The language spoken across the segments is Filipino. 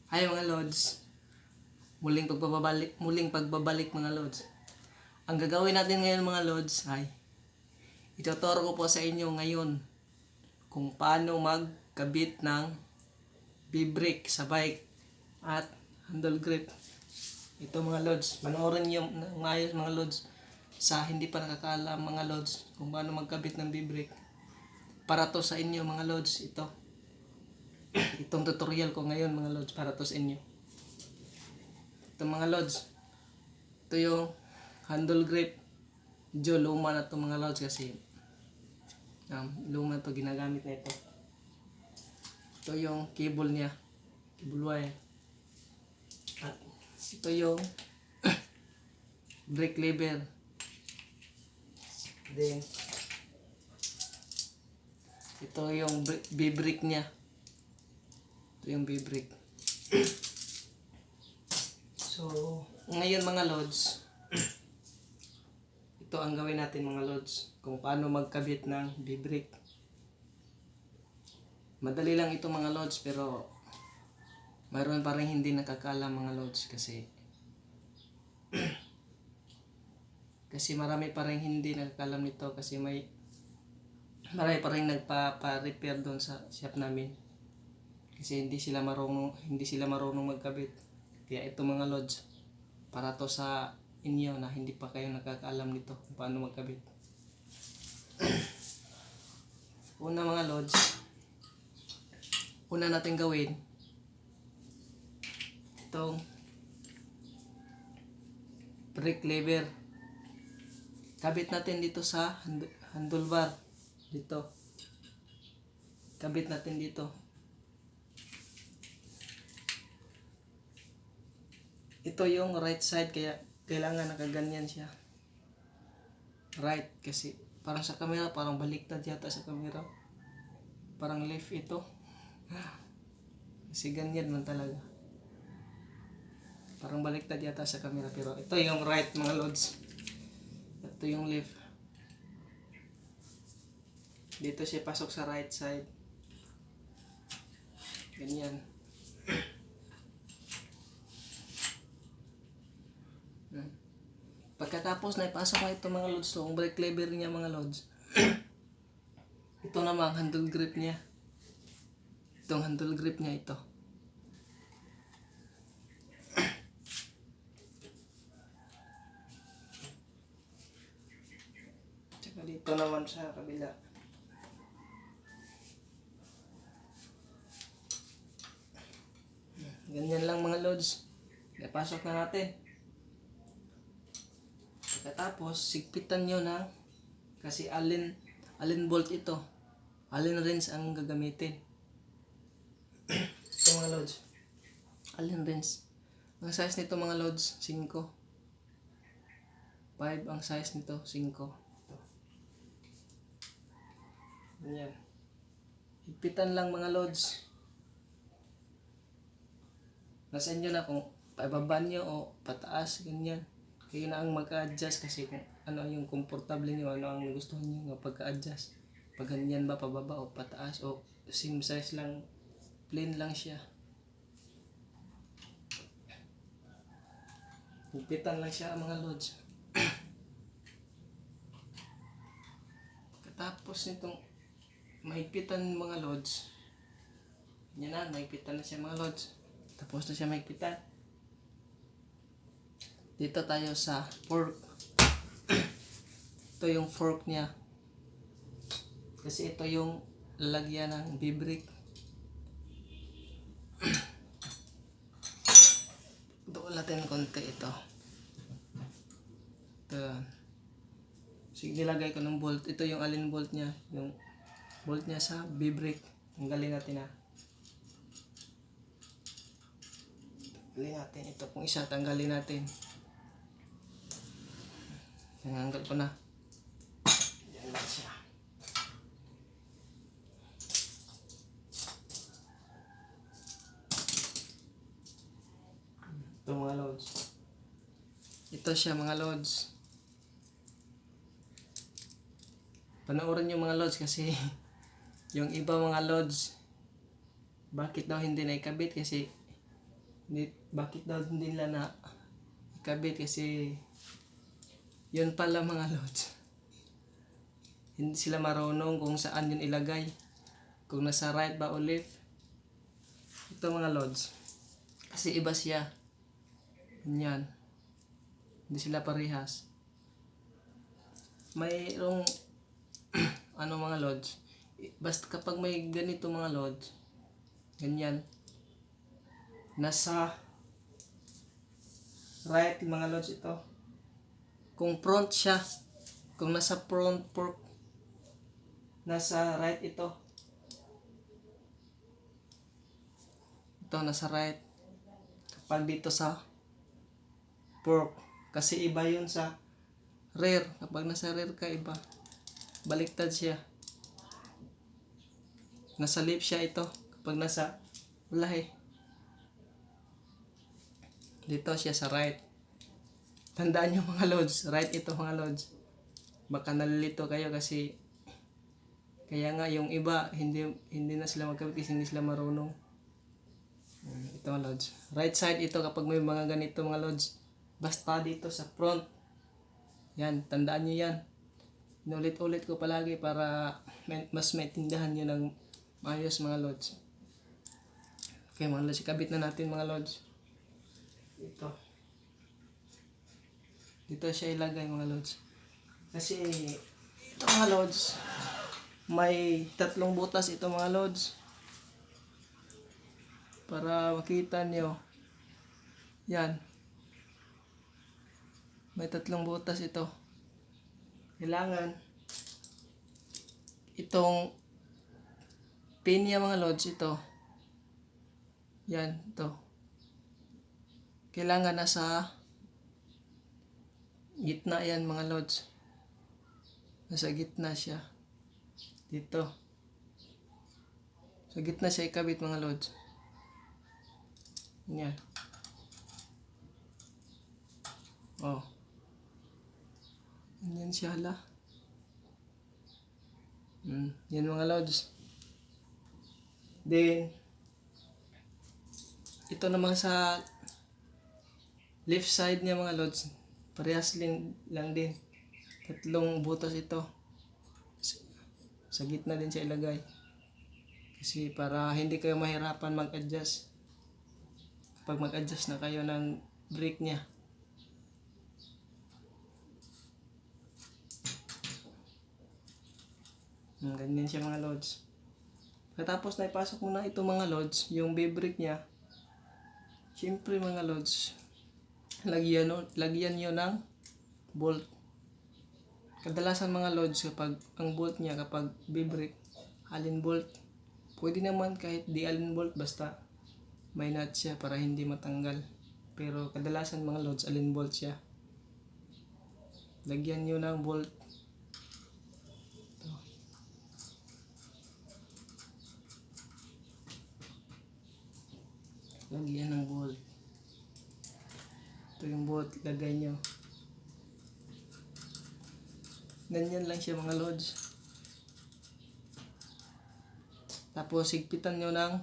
Hi mga Lods, muling pagbabalik mga Lods. Ang gagawin natin ngayon mga Lods ay ituturo ko po sa inyo ngayon kung paano magkabit ng B-brake sa bike at handle grip. Ito mga Lods, panoorin niyo ngayos mga Lods sa hindi pa nakakaalam mga Lods kung paano magkabit ng B-brake. Para to sa inyo mga Lods, itong tutorial ko ngayon mga Lods para to sa inyo. Ito mga Lods, ito yung handle grip. Medyo luma na ito mga Lods kasi luma to, ginagamit na ito. Ito yung cable niya, cable wire. At ito yung brake lever. Then ito yung B-brake niya. Ito yung B-brake. So, ngayon mga Lods, ito ang gawin natin mga Lods, kung paano magkabit ng B-brake. Madali lang ito mga Lods, pero mayroon pa rin hindi nakakaalam mga Lods kasi marami pa rin hindi nakakaalam nito kasi marami pa rin nagpa-repair doon sa shop namin. Kasi hindi sila marunong magkabit. Kaya ito mga Lods, para to sa inyo na hindi pa kayo nakakaalam nito kung paano magkabit. Una mga Lods, una natin gawin itong brake lever. Kabit natin dito sa handlebar. Dito. Kabit natin dito. Ito yung right side kaya kailangan nakaganyan siya. Right kasi parang sa camera parang baliktad yata sa camera. Parang left ito. Kasi ganyan man talaga. Parang baliktad yata sa camera pero ito yung right mga Lods. Ito yung left. Dito siya pasok sa right side. Ganyan. Pagkatapos na ipasok na ito mga Lods, so ang brake lever niya mga Lods. Ito naman ang handle grip niya. Itong handle grip niya ito. Tsaka dito naman sa kabila. Ganyan lang mga Lods. Napasok na natin. Pagkatapos, sigpitan nyo na kasi allen bolt ito. Allen wrench ang gagamitin. Ito mga Lods. Allen wrench. Ang size nito mga Lods, 5. 5 ang size nito, 5. Ganyan. Higpitan lang mga Lods. Nasa inyo na kung paibaba nyo o pataas, ganyan. Kayo na ang mag-adjust kasi kung ano yung komportable nyo, ano ang gusto nyo nga pagka-adjust. Pag ganyan ba, pababa o pataas o same size lang, plain lang siya. Higpitan lang siya mga Lods. Katapos nitong mahigpitan mga Lods, yan na, mahigpitan na siya mga Lods. Tapos na siya mahigpitan. Dito tayo sa fork. Ito yung fork niya. Kasi ito yung lalagyan ng B-brake. Doon natin konti ito. Ito. Sige, nilagay ko ng bolt. Ito yung allen bolt niya. Yung bolt niya sa B-brake. Tanggalin natin na. Tanggalin natin. Ito pong isa. Tanggalin natin. Nanganggal ko na. Yan lang siya. Ito mga Lods. Ito siya mga Lods. Panoorin nyo mga Lods kasi yung iba mga Lods, bakit daw hindi naikabit kasi Bakit daw hindi nila na ikabit? Kasi yun pala mga lods, hindi sila marunong kung saan yun ilagay, kung nasa right ba o left. Ito mga lods, kasi iba siya, ganyan, hindi sila parehas. Mayroong ano mga lods, basta kapag may ganito mga lods, ganyan, nasa right mga lods ito. Kung front siya, kung nasa front fork, nasa right ito. Ito nasa right. Kapag dito sa fork, kasi iba yun sa rear. Kapag nasa rear ka, iba. Baliktad siya. Nasa left siya ito. Kapag nasa lahi, dito siya sa right. Tandaan nyo mga lods, right ito mga lods. Baka nalilito kayo kasi kaya nga yung iba hindi na sila magkabit kasi hindi sila marunong. Ito mga lods. Right side ito kapag may mga ganito mga lods. Basta dito sa front. Yan, tandaan nyo yan. Inulit-ulit ko palagi para mas maintindihan nyo ng maayos mga lods. Okay mga lods, ikabit na natin mga lods. Dito siya ilagay mga lods. Kasi ito mga lods, may 3 butas ito mga lods. Para makita nyo. Yan. May 3 butas ito. Kailangan itong pin niya mga lods ito. Yan, ito. Kailangan nasa gitna yan mga lods. Nasa gitna siya. Dito. Sa gitna siya ikabit mga lods. Yan. Oh. Yan siya hala. Yan mga lods. Then ito naman sa left side niya mga lods. Parehas lang din. 3 butas ito. Sa gitna din siya ilagay. Kasi para hindi kayo mahirapan mag-adjust. Pag mag-adjust na kayo ng brake niya. Ganyan siya mga lods. Katapos na ipasok mo na ito mga lods, yung B-brake niya. Siyempre mga lods, lagyan nyo ng bolt. Kadalasan mga lods kapag ang bolt niya kapag B-brake, allen bolt. Pwede naman kahit di allen bolt basta may nut siya para hindi matanggal. Pero kadalasan mga lods allen bolt siya. Lagyan nyo ng bolt. Ito. Lagyan ng bolt. Ito yung bolt, lagay nyo. Ganyan lang siya mga lods. Tapos higpitan nyo ng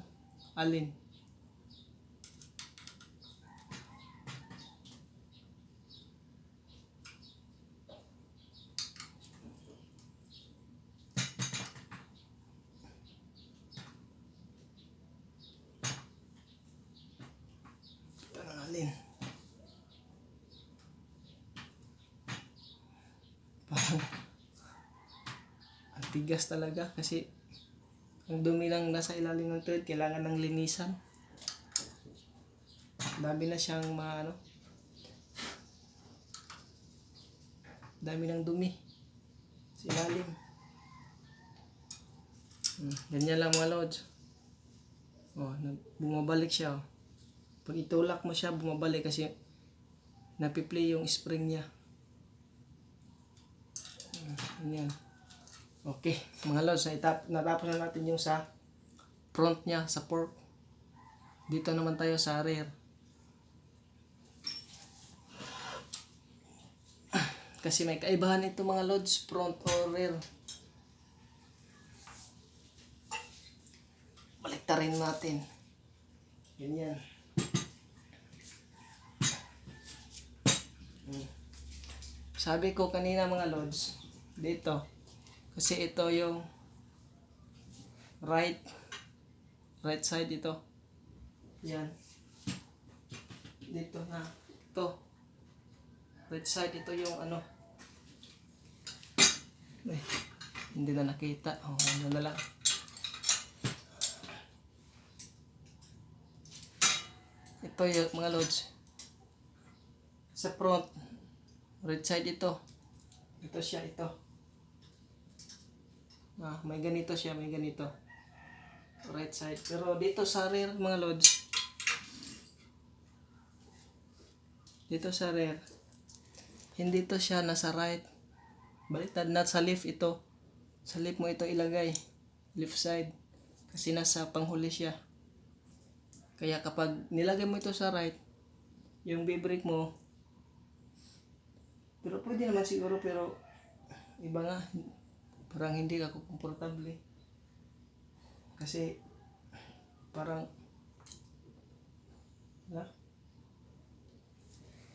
alin. Higpitan ng alin. Parang ang tigas talaga kasi ang dumi lang nasa ilalim ng thread, kailangan ng linisan. Dami na siyang dami ng dumi sa ilalim. Ganyan lang mga lods. Bumabalik siya. Pag itulak mo siya, bumabalik kasi napiplay yung spring niya. Ganyan. Okay, mga lods, natapos na natin yung sa front niya, sa fork. Dito naman tayo sa rear. Kasi may kaibahan ito mga lods, front or rear. Baliktarin natin. Ganyan. Sabi ko kanina mga lods, dito. Kasi ito yung right side ito. Yan. Dito na. Ito. Right side ito yung ano. Ay, hindi na nakita. Ano na lang. Ito yung mga lods. Sa front. Right side ito. Ito siya, ito. May ganito siya, may ganito. Right side. Pero dito sa rear mga lods. Dito sa rear. Hindi to siya nasa right. Baliktad na sa left ito. Sa left mo ito ilagay. Left side. Kasi nasa panghuli siya. Kaya kapag nilagay mo ito sa right, yung B-brake mo, pero pwede naman siguro, pero iba nga, parang hindi ako komportable. Kasi parang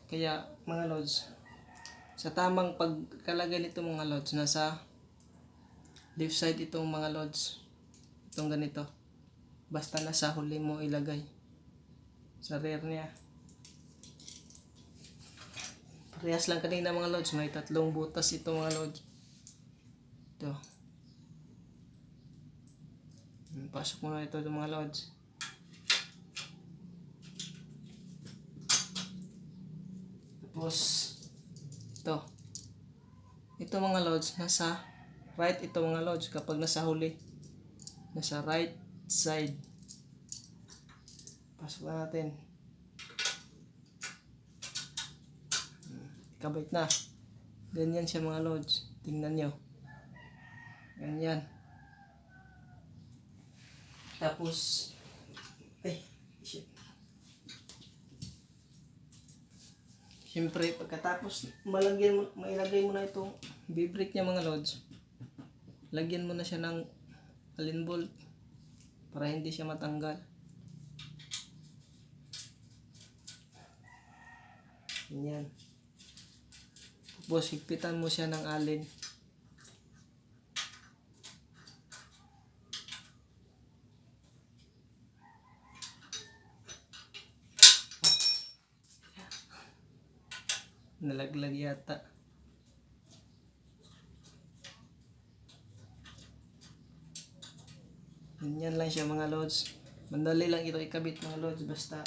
kaya mga lods, sa tamang pagkalagay nito mga lods, nasa left side itong mga lods, itong ganito, basta nasa huli mo ilagay sa rear niya. Parehas lang kanina mga lods, may 3 butas ito mga lods. Ito. Pasok mo na ito mga lods. Tapos ito mga lods, nasa right ito mga lods, kapag nasa huli, nasa right side. Pasok na natin. Kabait na. Ganyan siya mga lods. Tingnan nyo. Ganyan. Tapos, shit. Siyempre, pagkatapos mailagay mo na itong B-brake niya mga lods, lagyan mo na siya ng allen bolt para hindi siya matanggal. Ganyan. Tapos higpitan mo siya ng allen. Nalaglag yata. Ganyan lang siya mga lods. Mandali lang ito ikabit mga lods, basta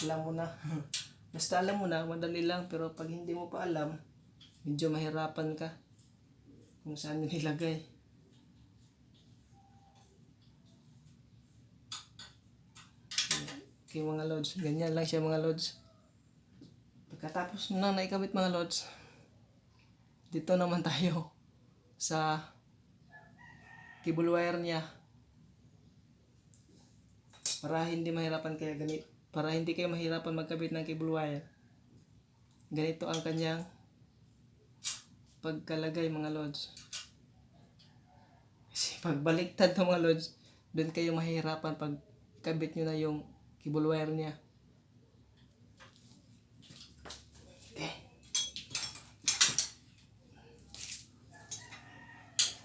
alam mo na. Basta alam mo na, madali lang, pero pag hindi mo pa alam, medyo mahirapan ka kung saan nilagay. Okay mga lods, ganyan lang siya mga lods. Pagkatapos na naikabit mga lods, dito naman tayo sa cable wire niya. Para hindi mahirapan kayo ganito. Para hindi kayo mahirapan magkabit ng cable wire, ganito ang kanyang pagkalagay mga lods. Kasi pagbaliktad ng mga lods, doon kayo mahirapan pag kabit nyo na yung cable wire niya. Okay.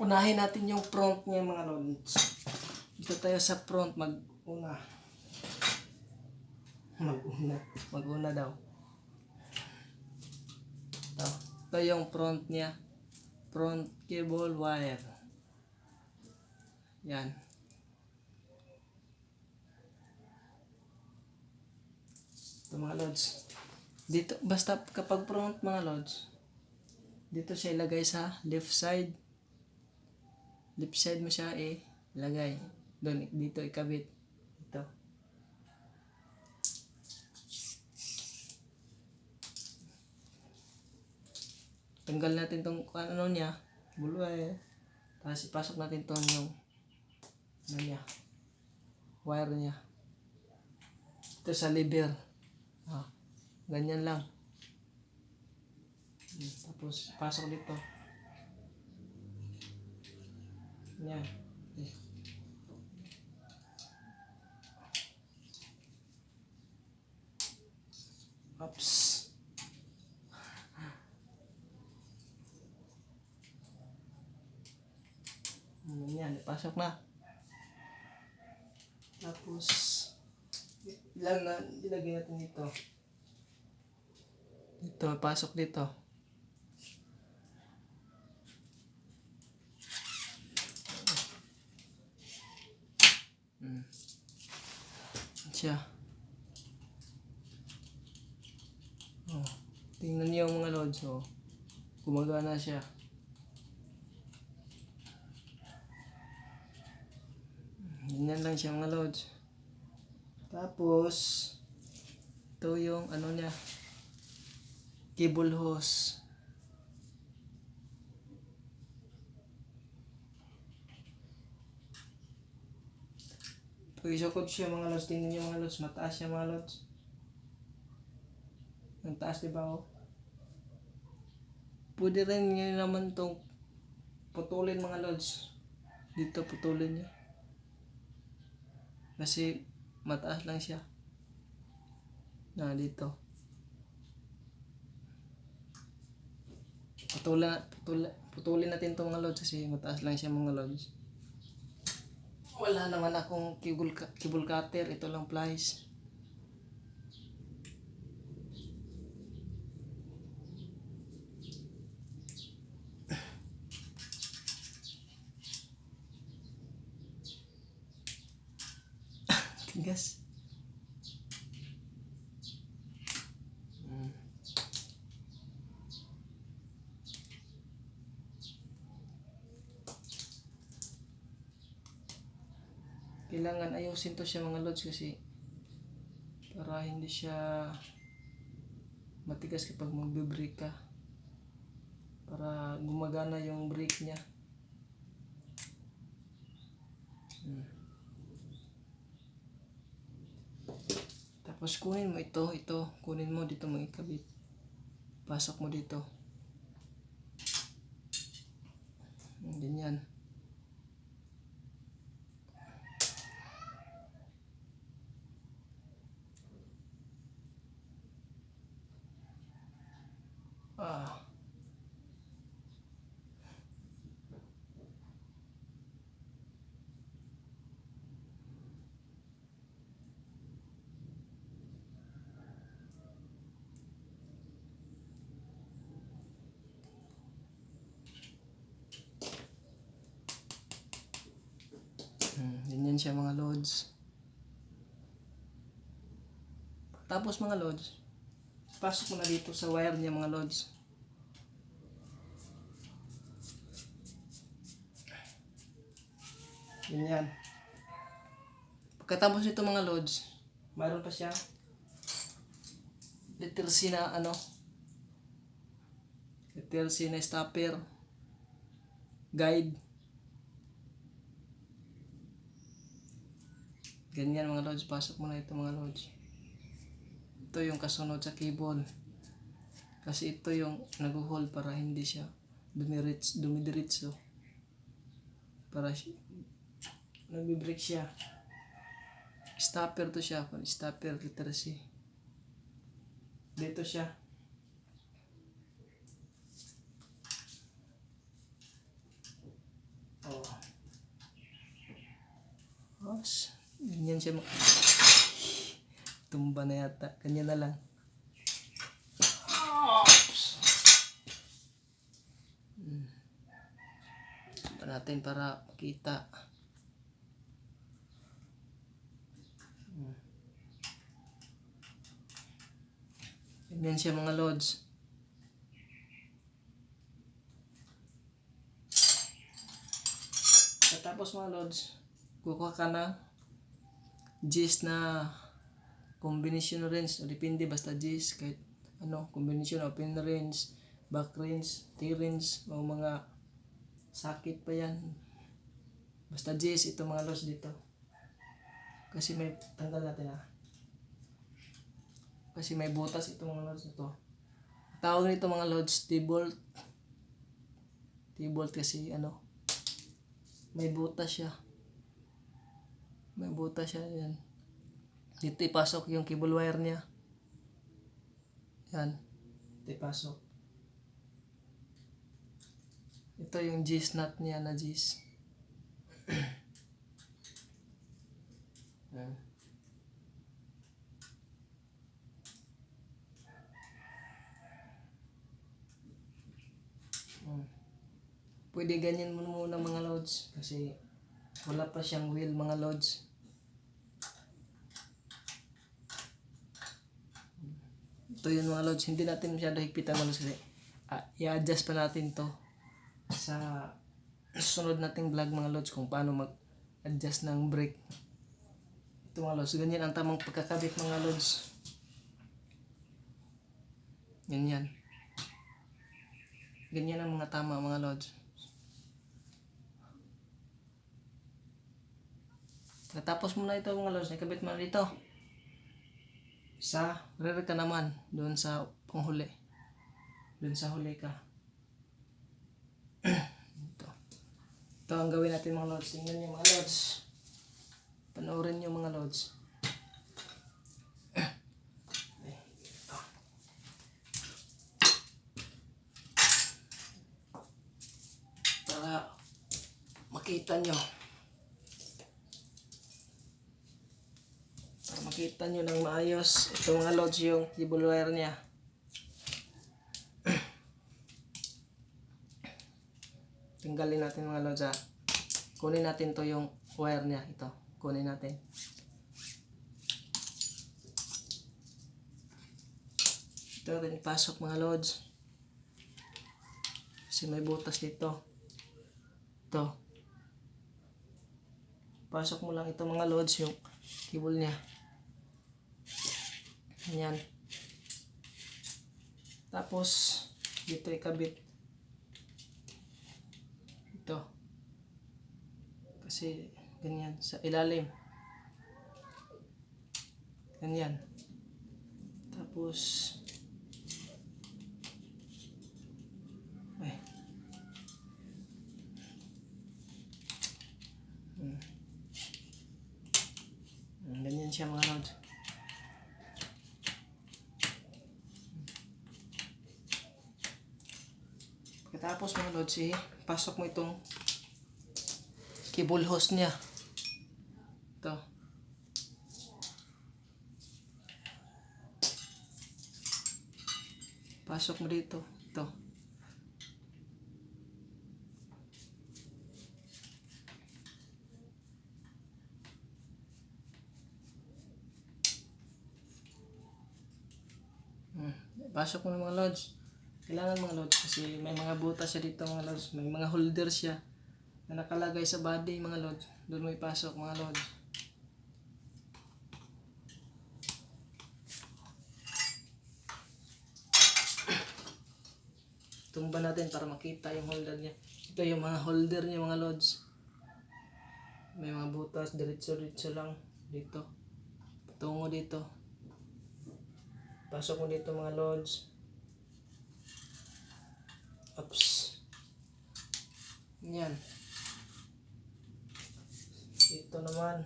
Unahin natin yung front niya mga lods. Dito tayo sa front, mag-una daw. Ito yung front niya. Front cable wire. Yan. Ito mga lods. Dito, basta kapag front mga lods, dito siya ilagay sa left side. Left side mo siya ilagay. Doon, dito ikabit. Ito. Tanggal natin tong ano niya, bulway. Tapos ipasok natin tong yung ano niya, wire niya. Ito sa lever. Ganyan lang. Tapos pasok dito. Yan. Oops. Yan, ipasok na. Tapos, ilagay natin dito. Dito, pasok dito. Siya. Oh, tingnan niyo mga lods, oh. Gumagana siya. Ganyan lang siya mga lods. Tapos, ito yung ano niya, cable hose. Pag isukod siya mga lods, tingnan niyo mga lods, mataas siya mga lods. Ang taas, diba, oh? Pwede rin nyo naman itong putulin mga lods. Dito putulin niya. Kasi mataas lang siya. Na dito. Putulin natin itong mga lods kasi mataas lang siya mga lods. Wala naman akong cable cutter. Ito lang pliers. Tigas. Kailangan ayusin to siya mga lods kasi para hindi siya matigas kapag magbe-brake ka. Para gumagana yung brake niya. Tapos kunin mo ito, kunin mo dito mo ikabit. Pasok mo dito. Ganyan. Ganyan siya mga lods. Tapos mga lods, pasok mo na dito sa wire niya mga lods. Ganyan. Pagkatapos nito mga lods, mayroon pa siya letter C na ano, letter C na stopper guide. Ganyan mga lods, pasok mo na ito mga lods. Ito yung kasunod sa cable. Kasi ito yung nag-hold para hindi siya dumidiretso. Para nagbi-break siya. Stopper to siya, stopper letter C. Dito siya. Oh. Oops. Ganyan siya. Tumba na yata. Ganyan na lang. Oops. Tumba natin para makita. Ganyan siya mga lods. Tapos mga lods, kukuha ka na G's na combination wrench. O depende, basta G's. Kahit ano, combination, open wrench, back wrench, T-wrench, o mga sakit pa yan. Basta G's, ito mga lods dito. Kasi may, tanggal natin kasi may butas ito mga lods ito. Tawag nito mga lods, T-bolt. T-bolt kasi ano, may butas siya. May butas siya yan. Dito ipasok yung cable wire niya. Yan. Dito ipasok. Ito yung G's nut niya na G's. Yan. Pwede ganyan mo muna mga lods kasi wala pa siyang wheel mga lods. Ito yun mga lods, hindi natin masyado higpitan mga lods kasi i-adjust pa natin to sa susunod nating vlog mga lods kung paano mag-adjust ng brake. Ito mga lods, ganyan ang tamang pagkakabit mga lods. Ganyan. Ganyan ang mga tama mga lods. Natapos mo na ito mga lods, nakabit mo na dito. Rear ka naman, doon sa panghuli. Doon sa huli ka. Ito ang gawin natin mga lods. Tingnan nyo mga lods. Panoorin nyo mga lods. Para makita nyo. Makita nyo ng maayos. Ito mga lods yung cable wire niya. Tinggalin natin mga lods ha. Kunin natin to yung wire niya. Ito. Kunin natin. Ito natin ipasok mga lods. Kasi may butas dito. Ito. Pasok mo lang ito mga lods yung cable niya. Yan. Tapos dito ikabit. Ito. Kasi ganyan sa ilalim. Ganyan. Tapos ganyan siya mga lods. Pagkatapos mga lods, pasok mo itong cable hose niya. Ito. Pasok mo dito. Ito. Pasok mo ng mga lods. Kailangan mga lods kasi may mga butas siya dito mga lods. May mga holder siya na nakalagay sa body mga lods. Doon mo ipasok mga lods. Tumba natin para makita yung holder niya. Ito yung mga holder niya mga lods. May mga butas, diretso-diretso lang dito. Patungo dito. Pasok mo dito mga lods. Oops. Yan. Dito naman.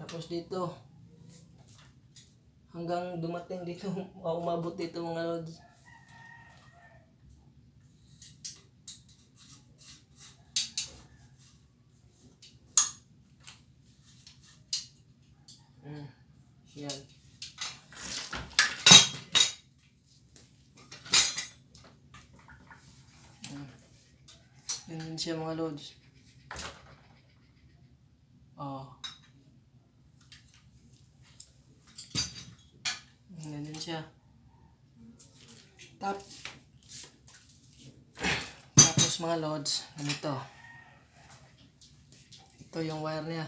Tapos dito. Hanggang dumating dito. Umabot dito mga lods. Yan. Yan siya mga lods. Ganyan siya. Tapos mga lods, ganito. Ito yung wire niya.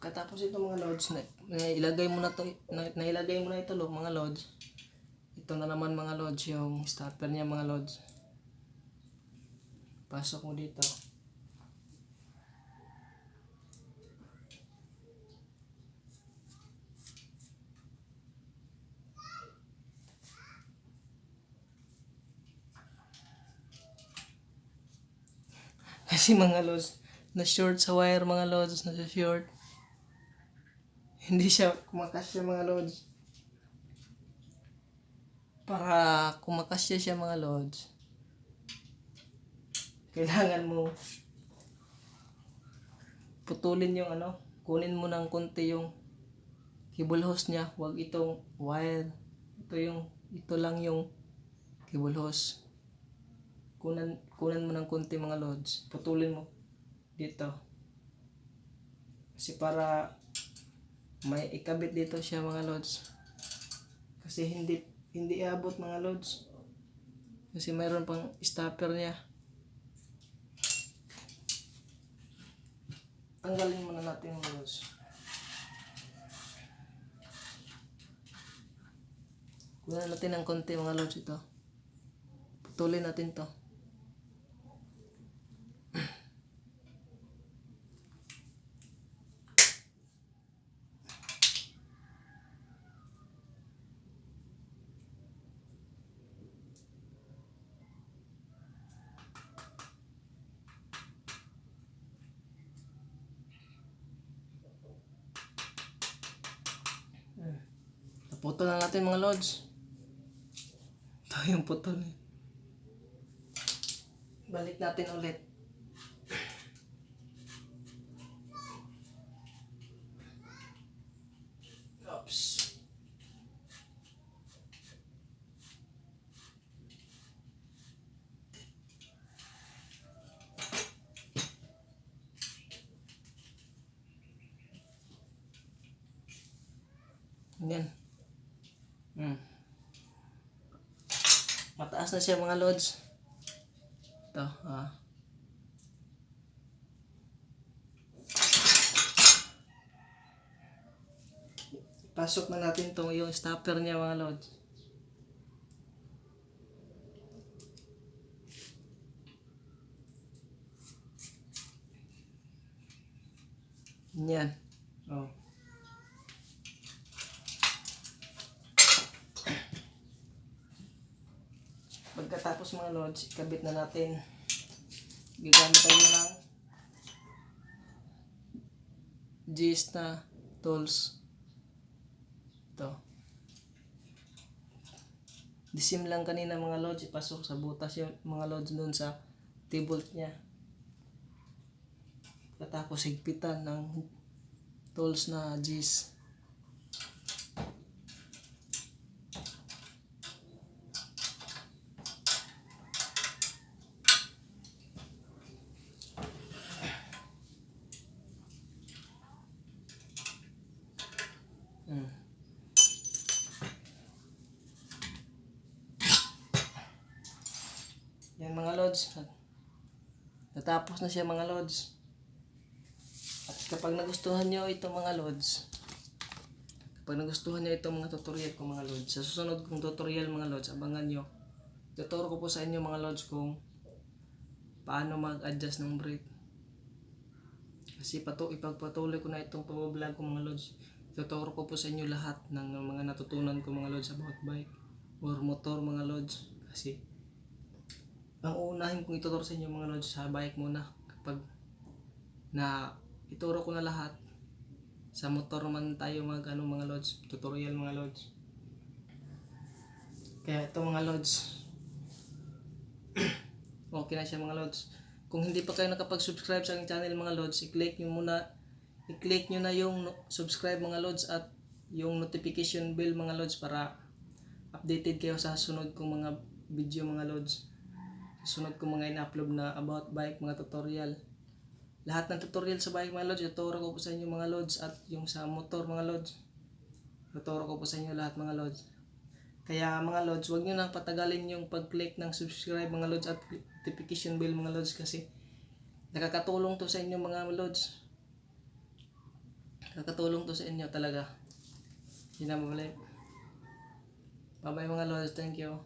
Katapos ito mga lods, nailagay mo na ito mga lods. Ito na naman mga lods yung starter niya mga lods. Pasok mo dito. Kasi mga lods, na short sa wire mga lods, na short. Hindi siya kumakasya mga lods. Para kumakasya siya mga lods, kailangan mo putulin yung kunin mo ng konti yung cable hose niya. Huwag itong wire. Ito lang yung cable hose. Kunan mo ng konti mga lods. Putulin mo dito. Kasi para may ikabit dito siya mga lods. Kasi hindi abot mga lods. Kasi mayroon pang stopper niya. Tanggalin muna natin mga lods. Kunan natin ng konti mga lods ito. Putulin natin to. Naputol na natin mga lods. Ito yung putol. Balik natin ulit. Oops. Yan. Mataas na siya mga lods. Ito, pasok na natin yung stopper niya mga lods. Yan. Oh. Pagkatapos mga lods, ikabit na natin. Gagamit tayo ng G's na tools. Ito. Disim lang kanina mga lods, ipasok sa butas yung mga lods doon sa T-bolt niya. Pagkatapos higpitan ng tools na G's. Yan mga lods. Natapos na siya mga lods. At kapag nagustuhan nyo ito mga lods, kapag nagustuhan nyo itong mga tutorial ko mga lods, sa susunod kong tutorial mga lods, abangan nyo. Tuturo ko po sa inyo mga lods kung paano mag-adjust ng brake. Kasi ipagpatuloy ko na itong pag-vlog ko mga lods. Tuturo ko po sa inyo lahat ng mga natutunan ko mga lods about bike or motor mga lods. Kasi ang uunahin kong ituturo sa inyo mga lods sa bike muna. Kapag na ituro ko na lahat, sa motor man tayo mga lods, tutorial mga lods. Kaya ito mga lods, okay na siya mga lods. Kung hindi pa kayo nakapag-subscribe sa aking channel mga lods, i-click nyo na yung subscribe mga lods at yung notification bell mga lods para updated kayo sa sunod kong mga video mga lods. Sunod ko mga in-upload na about bike, mga tutorial. Lahat ng tutorial sa bike mga lods, ituturo ko po sa inyo mga lods, at yung sa motor mga lods, ituturo ko po sa inyo lahat mga lods. Kaya mga lods, huwag nyo nang patagalin yung pag-click ng subscribe mga lods at notification bell mga lods, kasi nakakatulong to sa inyo mga lods. Nakakatulong to sa inyo talaga. Hindi na mabalik. Bye bye mga lods, thank you.